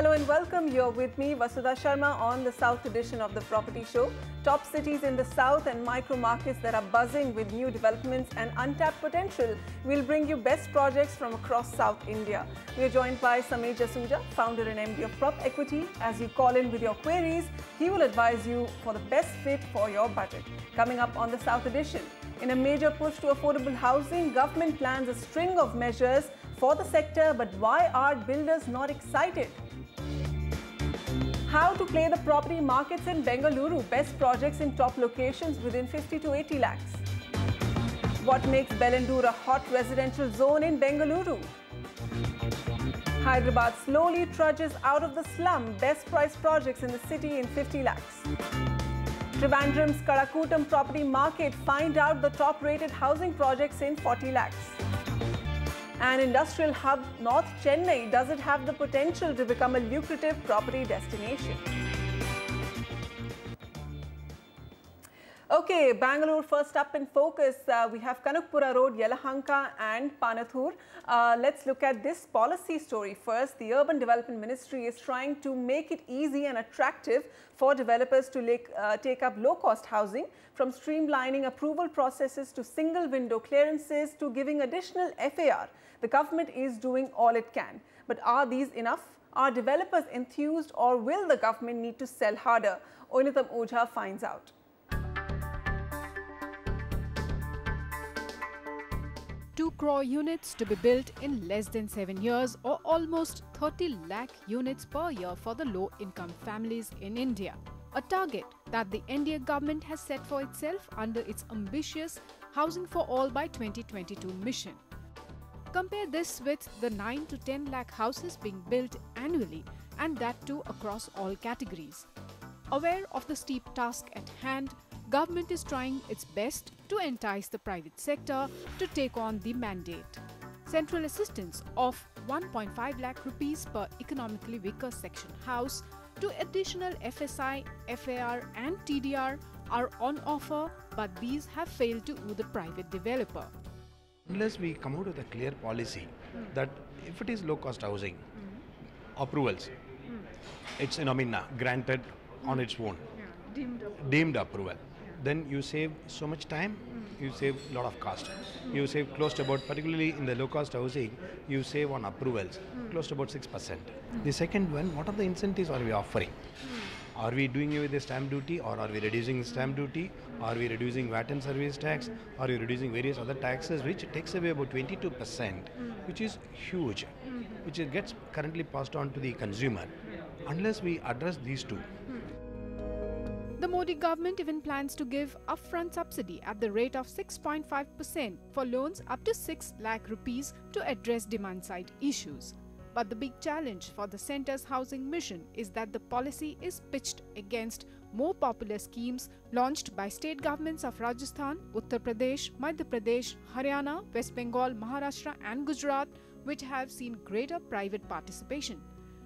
Hello and welcome. You're with me, Vasudha Sharma, on the South edition of the Property Show. Top cities in the South and micro markets that are buzzing with new developments and untapped potential. We'll bring you best projects from across South India. We are joined by Samir Jasuja, founder and MD of Prop Equity. As you call in with your queries, he will advise you for the best fit for your budget. Coming up on the South edition, in a major push to affordable housing, government plans a string of measures for the sector, but why are builders not excited? How to play the property markets in Bengaluru, best projects in top locations within 50 to 80 lakhs. What makes Bengaluru a hot residential zone in Bengaluru? Hyderabad slowly trudges out of the slum, best price projects in the city in 50 lakhs. Trivandrum's Karakutam property market, find out the top rated housing projects in 40 lakhs. An industrial hub, North Chennai, does it have the potential to become a lucrative property destination? Okay, Bangalore first up in focus. We have Kanakpura Road, Yelahanka and Panathur. Let's look at this policy story first. The Urban Development Ministry is trying to make it easy and attractive for developers to take up low-cost housing, from streamlining approval processes to single window clearances to giving additional FAR. The government is doing all it can. But are these enough? Are developers enthused, or will the government need to sell harder? Oinitam Ojha finds out. 2 crore units to be built in less than 7 years, or almost 30 lakh units per year for the low-income families in India. A target that the NDA government has set for itself under its ambitious Housing for All by 2022 mission. Compare this with the 9 to 10 lakh houses being built annually, and that too across all categories. Aware of the steep task at hand, government is trying its best to entice the private sector to take on the mandate. Central assistance of 1.5 lakh rupees per economically weaker section house to additional FSI, FAR and TDR are on offer, but these have failed to woo the private developer. Unless we come out with a clear policy that if it is low-cost housing, approvals, it's granted on its own, deemed approval, then you save so much time, you save a lot of cost. You save close to about, particularly in the low-cost housing, you save on approvals close to about 6%. The second one, what are the incentives are we offering? Are we doing away with the stamp duty, or are we reducing the stamp duty? Are we reducing VAT and service tax? Are we reducing various other taxes, which takes away about 22%, which is huge, which gets currently passed on to the consumer. Unless we address these two. The Modi government even plans to give upfront subsidy at the rate of 6.5% for loans up to 6 lakh rupees to address demand-side issues. But the big challenge for the centre's housing mission is that the policy is pitched against more popular schemes launched by state governments of Rajasthan, Uttar Pradesh, Madhya Pradesh, Haryana, West Bengal, Maharashtra and Gujarat, which have seen greater private participation.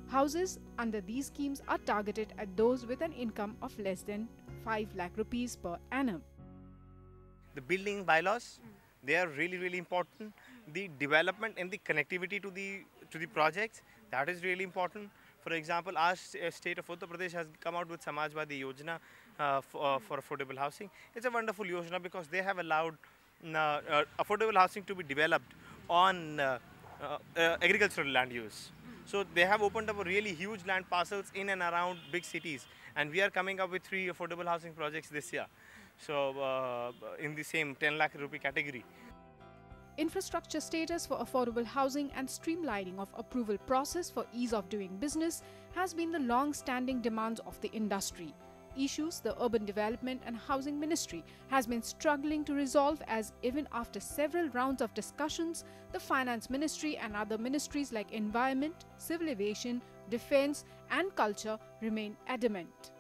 Houses under these schemes are targeted at those with an income of less than 5 lakh rupees per annum. The building bylaws, they are really important. The development and the connectivity to the projects, that is really important. For example, our state of Uttar Pradesh has come out with Samajwadi Yojana for affordable housing. It's a wonderful Yojana because they have allowed affordable housing to be developed on agricultural land use. So they have opened up a really huge land parcels in and around big cities, and we are coming up with 3 affordable housing projects this year. So in the same 10 lakh rupee category. Infrastructure status for affordable housing and streamlining of approval process for ease of doing business has been the long-standing demands of the industry. Issues the Urban Development and Housing Ministry has been struggling to resolve, as even after several rounds of discussions, the Finance Ministry and other ministries like Environment, Civil Aviation, Defence and Culture remain adamant.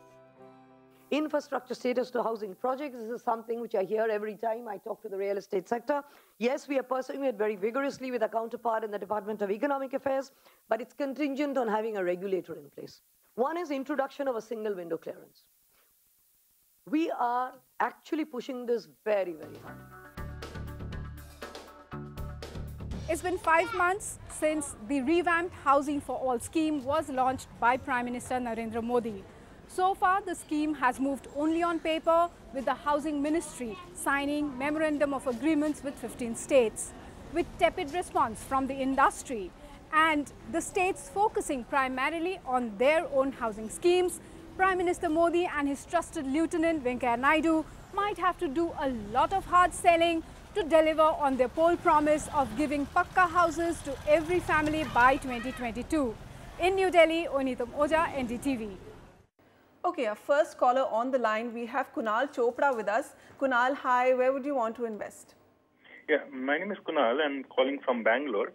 Infrastructure status to housing projects, this is something which I hear every time I talk to the real estate sector. Yes, we are pursuing it very vigorously with a counterpart in the Department of Economic Affairs, but it's contingent on having a regulator in place. One is introduction of a single window clearance. We are actually pushing this very hard. It's been 5 months since the revamped Housing for All scheme was launched by Prime Minister Narendra Modi. So far, the scheme has moved only on paper, with the Housing Ministry signing memorandum of agreements with 15 states. With tepid response from the industry and the states focusing primarily on their own housing schemes, Prime Minister Modi and his trusted lieutenant Venkaiah Naidu might have to do a lot of hard selling to deliver on their poll promise of giving Pakka houses to every family by 2022. In New Delhi, Onitam Oja, NDTV. Okay, our first caller on the line, we have Kunal Chopra with us. Kunal, hi, where would you want to invest? Yeah, my name is Kunal. I'm calling from Bangalore.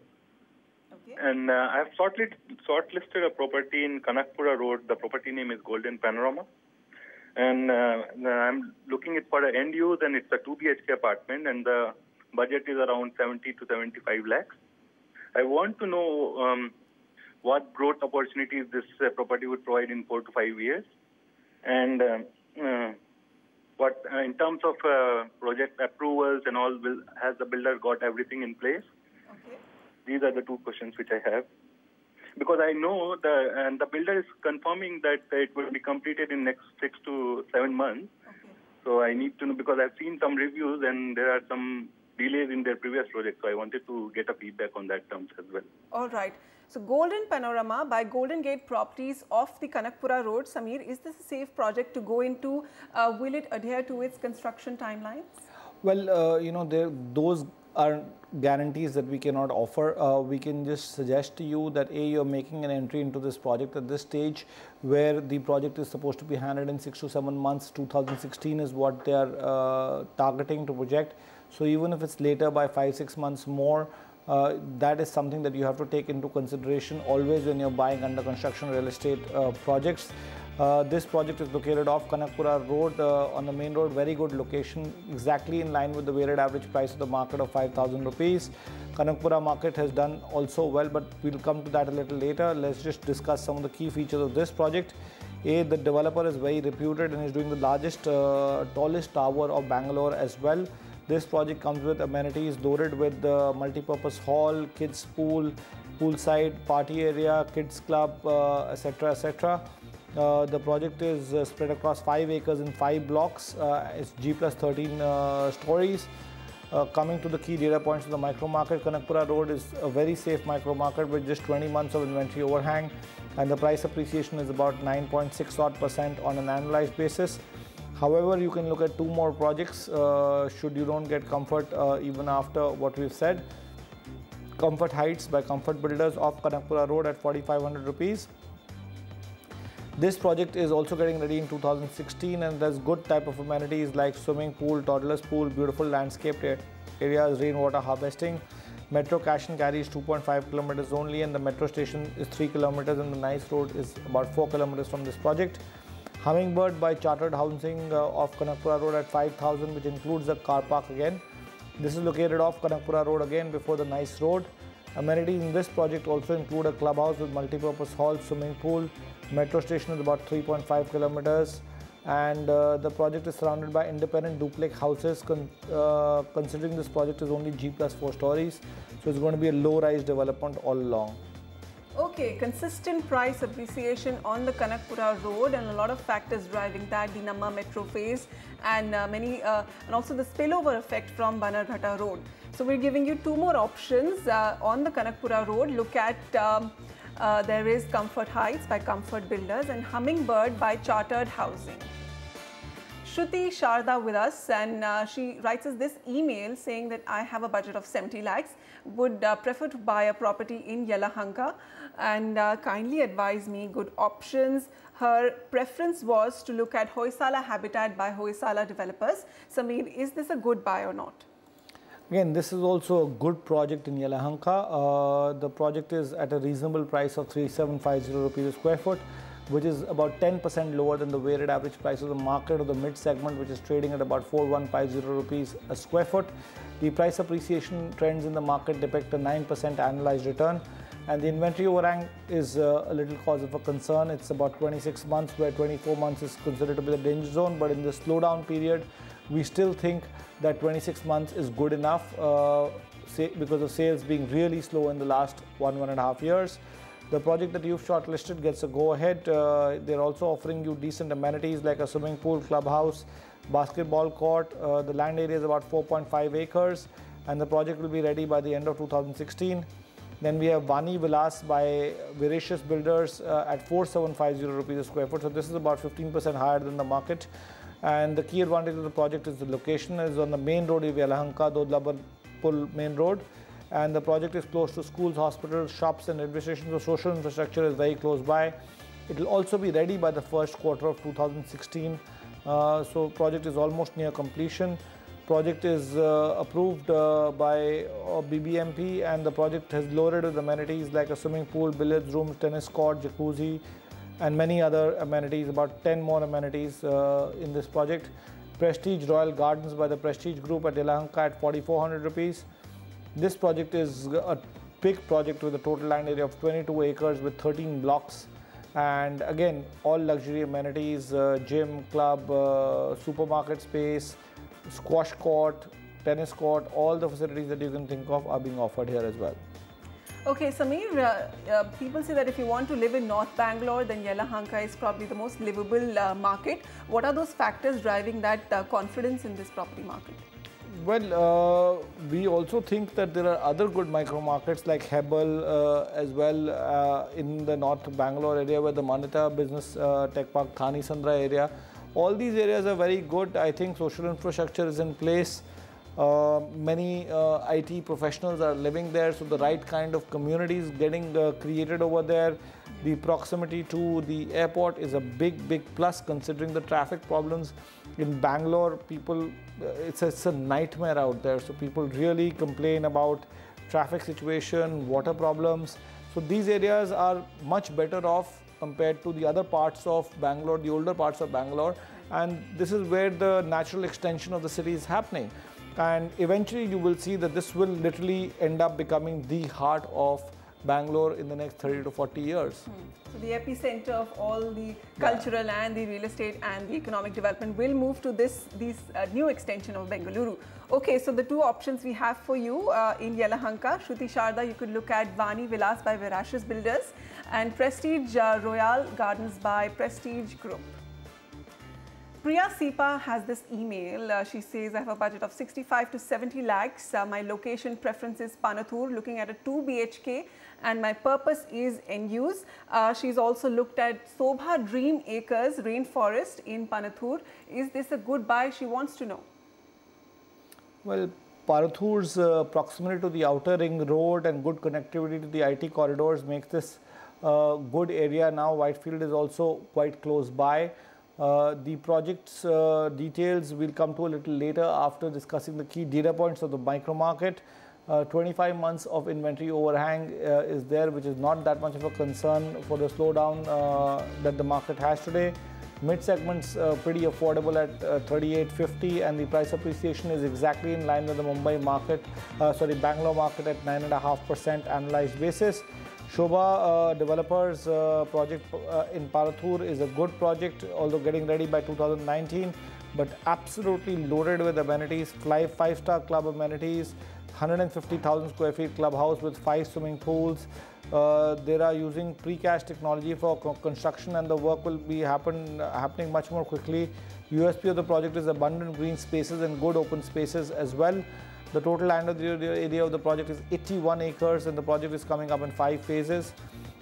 Okay. And I have shortlisted a property in Kanakpura Road. The property name is Golden Panorama. And I'm looking it for an end use, and it's a 2 BHK apartment, and the budget is around 70 to 75 lakhs. I want to know what growth opportunities this property would provide in 4 to 5 years. And what in terms of project approvals and all, has the builder got everything in place? Okay. These are the two questions which I have. Because I know the builder is confirming that it will be completed in next 6 to 7 months. Okay. So I need to know, because I've seen some reviews and there are some delays in their previous projects. So I wanted to get a feedback on that terms as well. All right. So Golden Panorama by Golden Gate Properties off the Kanakpura Road. Samir, is this a safe project to go into? Will it adhere to its construction timelines? Well, those are guarantees that we cannot offer. We can just suggest to you that you're making an entry into this project at this stage, where the project is supposed to be handed in 6 to 7 months. 2016 is what they are targeting to project. So even if it's later by 5-6 months more, that is something that you have to take into consideration always when you're buying under construction real estate projects. This project is located off Kanakpura Road on the main road, very good location, exactly in line with the weighted average price of the market of 5,000 rupees. Kanakpura market has done also well, but we'll come to that a little later. Let's just discuss some of the key features of this project. The developer is very reputed and is doing the largest, tallest tower of Bangalore as well. This project comes with amenities loaded with the multi-purpose hall, kids pool, poolside, party area, kids club, etc., etc. The project is spread across 5 acres in 5 blocks. It's G plus 13 stories. Coming to the key data points of the micro market, Kanakpura Road is a very safe micro market with just 20 months of inventory overhang, and the price appreciation is about 9.6% on an annualized basis. However, you can look at 2 more projects should you don't get comfort even after what we've said. Comfort Heights by Comfort Builders off Kanakpura Road at 4,500 rupees. This project is also getting ready in 2016, and there's good type of amenities like swimming pool, toddler's pool, beautiful landscaped areas, rainwater harvesting. Metro cash and carry is 2.5 kilometers only, and the metro station is 3 kilometers, and the nice road is about 4 kilometers from this project. Hummingbird by Chartered Housing off Kanakpura Road at 5,000, which includes a car park again. This is located off Kanakpura Road again before the nice road. Amenities in this project also include a clubhouse with multi-purpose hall, swimming pool. Metro station is about 3.5 kilometers, and the project is surrounded by independent duplex houses. Considering this project is only G plus 4 stories, so it's going to be a low-rise development all along. Okay, consistent price appreciation on the Kanakpura Road, and a lot of factors driving that, the Namma metro phase and and also the spillover effect from Banarghata Road. So we're giving you 2 more options on the Kanakpura Road. Look at there is Comfort Heights by Comfort Builders and Hummingbird by Chartered Housing. Shruti Sharda with us, and she writes us this email saying that I have a budget of 70 lakhs, would prefer to buy a property in Yelahanka, and kindly advise me good options. Her preference was to look at Hoysala Habitat by Hoysala Developers. Samir, is this a good buy or not? Again, this is also a good project in Yelahanka. The project is at a reasonable price of 3,750 rupees a square foot, which is about 10% lower than the weighted average price of the market of the mid segment, which is trading at about 4,150 rupees a square foot. The price appreciation trends in the market depict a 9% annualized return, and the inventory overhang is a little cause of a concern. It's about 26 months, where 24 months is considered to be the danger zone, but in the slowdown period, we still think that 26 months is good enough because of sales being really slow in the last 1.5 years. The project that you've shortlisted gets a go-ahead. They're also offering you decent amenities like a swimming pool, clubhouse, basketball court. The land area is about 4.5 acres and the project will be ready by the end of 2016. Then we have Vani Vilas by Veracious Builders at 4750 rupees a square foot. So this is about 15% higher than the market. And the key advantage of the project is the location. It is on the main road of Yelahanka, Dodlabar Pul main road. And the project is close to schools, hospitals, shops and railway stations. So social infrastructure is very close by. It will also be ready by the first quarter of 2016. So project is almost near completion. Project is approved by BBMP and the project has loaded with amenities like a swimming pool, billiards room, tennis court, jacuzzi and many other amenities, about 10 more amenities in this project. Prestige Royal Gardens by the Prestige Group at Yelahanka at 4400 rupees. This project is a big project with a total land area of 22 acres with 13 blocks. And again, all luxury amenities, gym, club, supermarket space, squash court, tennis court, all the facilities that you can think of are being offered here as well. Okay, Sameer, people say that if you want to live in North Bangalore, then Yelahanka is probably the most livable market. What are those factors driving that confidence in this property market? Well, we also think that there are other good micro markets like Hebel as well in the North Bangalore area where the Manita Business Tech Park, Thani Sandra area. All these areas are very good. I think social infrastructure is in place. Many IT professionals are living there, so the right kind of community is getting created over there. The proximity to the airport is a big plus considering the traffic problems in Bangalore. People, it's a nightmare out there. So people really complain about traffic situation, water problems. So these areas are much better off compared to the other parts of Bangalore, the older parts of Bangalore. And this is where the natural extension of the city is happening. And eventually you will see that this will literally end up becoming the heart of Bangalore in the next 30 to 40 years. So the epicenter of all the cultural and the real estate and the economic development will move to this new extension of Bengaluru. Okay, so the two options we have for you in Yelahanka, Shruti Sharda, you could look at Vani Vilas by Veracious Builders and Prestige Royal Gardens by Prestige Group. Priya Sipa has this email. She says, I have a budget of 65 to 70 lakhs. My location preference is Panathur, looking at a 2 BHK, and my purpose is end use. She's also looked at Sobha Dream Acres Rainforest in Panathur. Is this a good buy? She wants to know. Well, Panathur's proximity to the outer ring road and good connectivity to the IT corridors makes this a good area now. Whitefield is also quite close by. The project's details will come to a little later after discussing the key data points of the micro market. 25 months of inventory overhang is there, which is not that much of a concern for the slowdown that the market has today. Mid segments pretty affordable at 3850, and the price appreciation is exactly in line with the Bangalore market at 9.5% annualized basis. Shobha Developers project in Panathur is a good project, although getting ready by 2019, but absolutely loaded with amenities, five-star club amenities, 150,000 square feet clubhouse with 5 swimming pools. They are using precast technology for construction, and the work will be happening much more quickly. USP of the project is abundant green spaces and good open spaces as well. The total land area of the project is 81 acres and the project is coming up in 5 phases.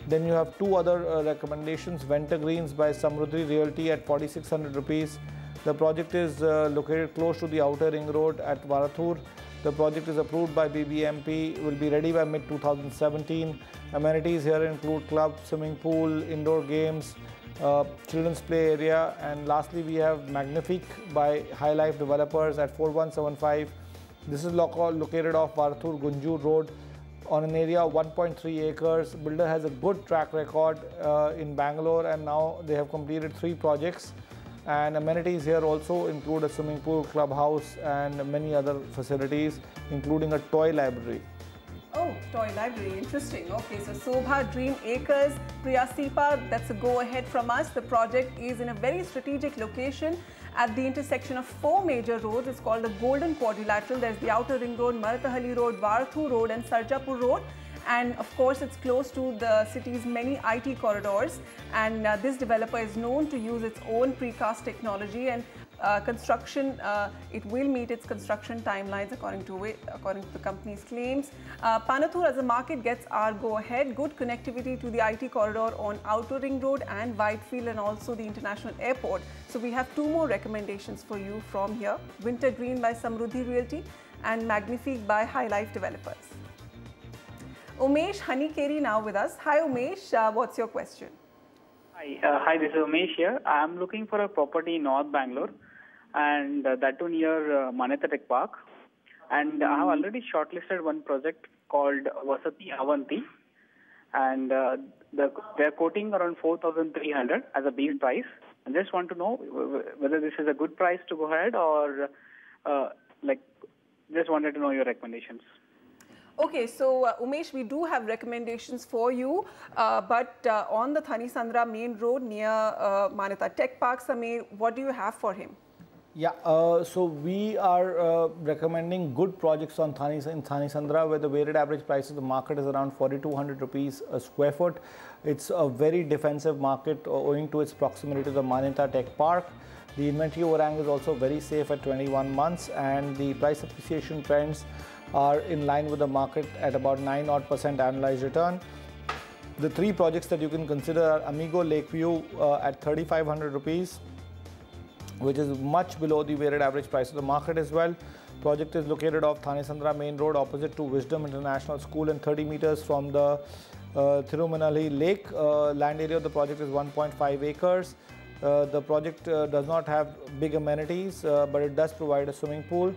Then you have 2 other recommendations. Venter Greens by Samruddhi Realty at 4600 rupees. The project is located close to the outer ring road at Varathur. The project is approved by BBMP, will be ready by mid-2017. Amenities here include club, swimming pool, indoor games, children's play area. And lastly, we have Magnifique by High Life Developers at 4175. This is located off Varathur Gunjur Road on an area of 1.3 acres. Builder has a good track record in Bangalore, and now they have completed 3 projects. And amenities here also include a swimming pool, clubhouse and many other facilities, including a toy library. Oh, toy library, interesting. Okay, so Sobha Dream Acres, Priya Sipa, that's a go ahead from us. The project is in a very strategic location at the intersection of 4 major roads. It's called the Golden Quadrilateral. There's the Outer Ring Road, Marathahalli Road, Varathu Road and Sarjapur Road. And of course, it's close to the city's many IT corridors. And this developer is known to use its own precast technology, and it will meet its construction timelines according to the company's claims. Panathur as a market gets our go-ahead. Good connectivity to the IT corridor on Outer Ring Road and Whitefield, and also the international airport. So we have 2 more recommendations for you from here: Winter Green by Samruddhi Realty and Magnifique by High Life Developers. Umesh Hanikeri now with us. Hi Umesh, what's your question? Hi, this is Umesh here. I am looking for a property in North Bangalore, and that too near Manyata Tech Park. And I have already shortlisted one project called Vasati Avanti, and they are quoting around 4,300 as a base price. I just want to know whether this is a good price to go ahead, or just wanted to know your recommendations. Okay, so Umesh, we do have recommendations for you, but on the Thani Sandra main road near Manyata Tech Park, Samir, what do you have for him? Yeah, so we are recommending good projects in Thani Sandra, where the weighted average price of the market is around 4,200 rupees a square foot. It's a very defensive market owing to its proximity to the Manyata Tech Park. The inventory overhang is also very safe at 21 months, and the price appreciation trends are in line with the market at about 9% annualized return. The 3 projects that you can consider are Amigo Lakeview at 3,500 rupees, which is much below the weighted average price of the market as well. Project is located off Thane Sandra main road opposite to Wisdom International School and 30 meters from the Thirumanali Lake. Land area of the project is 1.5 acres. The project does not have big amenities, but it does provide a swimming pool.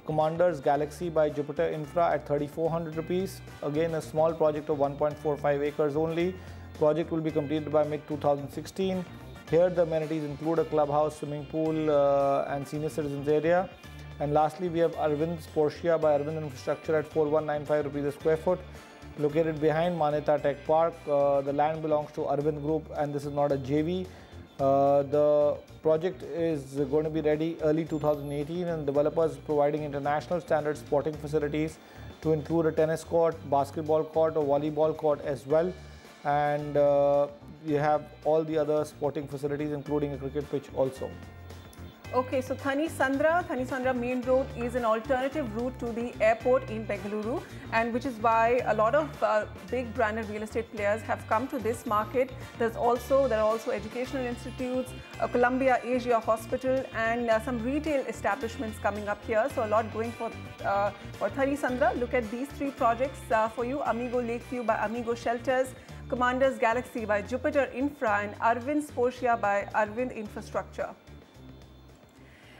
Commander's Galaxy by Jupiter Infra at 3,400 rupees. Again, a small project of 1.45 acres only. Project will be completed by mid-2016. Here the amenities include a clubhouse, swimming pool and senior citizens area. And lastly, we have Arvind's Portia by Arvind Infrastructure at 4,195 rupees a square foot. Located behind Manyata Tech Park. The land belongs to Arvind Group, and this is not a JV. The project is going to be ready early 2018, and developers providing international standard sporting facilities to include a tennis court, basketball court, or volleyball court as well. And you have all the other sporting facilities, including a cricket pitch also. Okay, so Thani Sandra main road is an alternative route to the airport in Bengaluru, and which is why a lot of big branded real estate players have come to this market. There are also educational institutes, Columbia Asia Hospital, and some retail establishments coming up here. So a lot going for Thani Sandra. Look at these 3 projects for you: Amigo Lakeview by Amigo Shelters, Commander's Galaxy by Jupiter Infra, and Arvind's Portia by Arvind Infrastructure.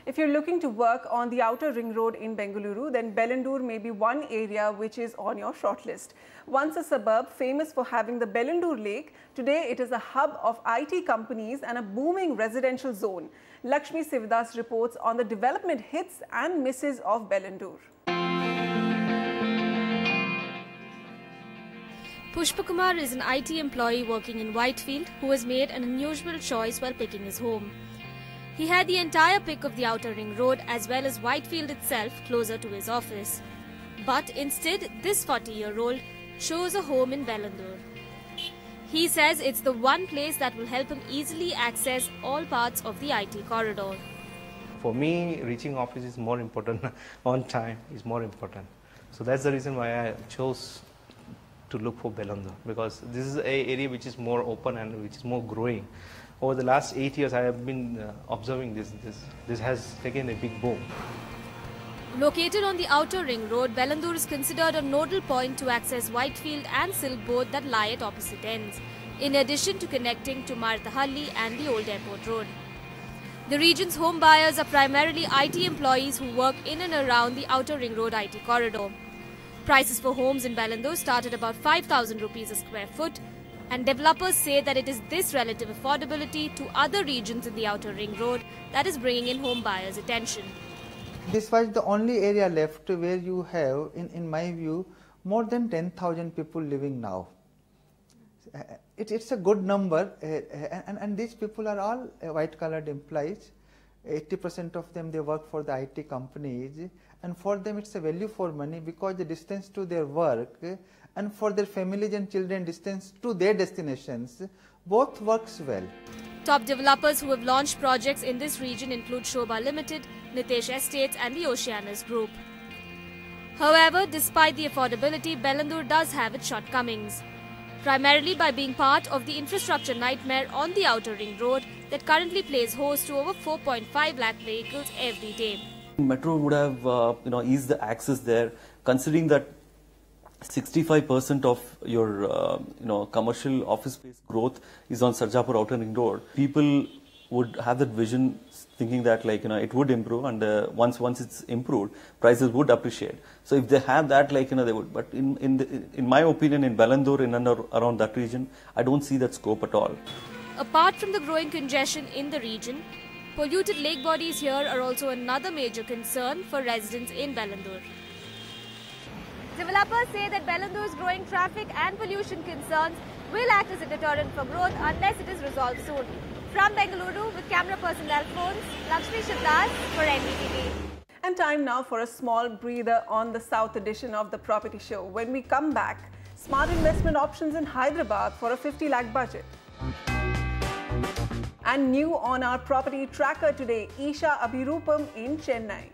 If you're looking to work on the outer ring road in Bengaluru, then Bellandur may be one area which is on your shortlist. Once a suburb famous for having the Bellandur Lake, today it is a hub of IT companies and a booming residential zone. Lakshmi Sivadas reports on the development hits and misses of Bellandur. Pushpakumar is an IT employee working in Whitefield who has made an unusual choice while picking his home. He had the entire pick of the outer ring road as well as Whitefield itself closer to his office. But instead, this 40-year-old chose a home in Bellandur. He says it's the one place that will help him easily access all parts of the IT corridor. For me, reaching office is more important, on time is more important. So that's the reason why I chose to look for Bellandur, because this is an area which is more open and which is more growing. Over the last 8 years, I have been observing this. This has taken a big boom. Located on the outer ring road, Bellandur is considered a nodal point to access Whitefield and Silk both that lie at opposite ends, in addition to connecting to Marathahalli and the old airport road. The region's home buyers are primarily IT employees who work in and around the outer ring road IT corridor. Prices for homes in Bellandur start at about 5,000 rupees a square foot, and developers say that it is this relative affordability to other regions in the outer ring road that is bringing in home buyers' attention. This was the only area left where you have, in my view, more than 10,000 people living now. It's a good number, and these people are all white-collared employees, 80% of them, they work for the IT companies, and for them it's a value for money because the distance to their work and for their families and children distance to their destinations, both works well. Top developers who have launched projects in this region include Shobha Limited, Nitesh Estates and the Oceanus Group. However, despite the affordability, Bengaluru does have its shortcomings, primarily by being part of the infrastructure nightmare on the outer ring road that currently plays host to over 4.5 lakh vehicles every day. Metro would have eased the access there, considering that 65% of your commercial office space growth is on Sarjapur Outer Ring Road. People would have that vision, thinking that it would improve, and once it's improved, prices would appreciate. So if they have that, they would. But in my opinion, in Bengaluru, in and around that region, I don't see that scope at all. Apart from the growing congestion in the region, polluted lake bodies here are also another major concern for residents in Bengaluru. Developers say that Bengaluru's growing traffic and pollution concerns will act as a deterrent for growth unless it is resolved soon. From Bengaluru, with camera person Alphonse, Lakshmi Shivdas for NDTV. And time now for a small breather on the South edition of the Property Show. When we come back, smart investment options in Hyderabad for a 50 lakh budget. And new on our property tracker today, Isha Abhirupam in Chennai.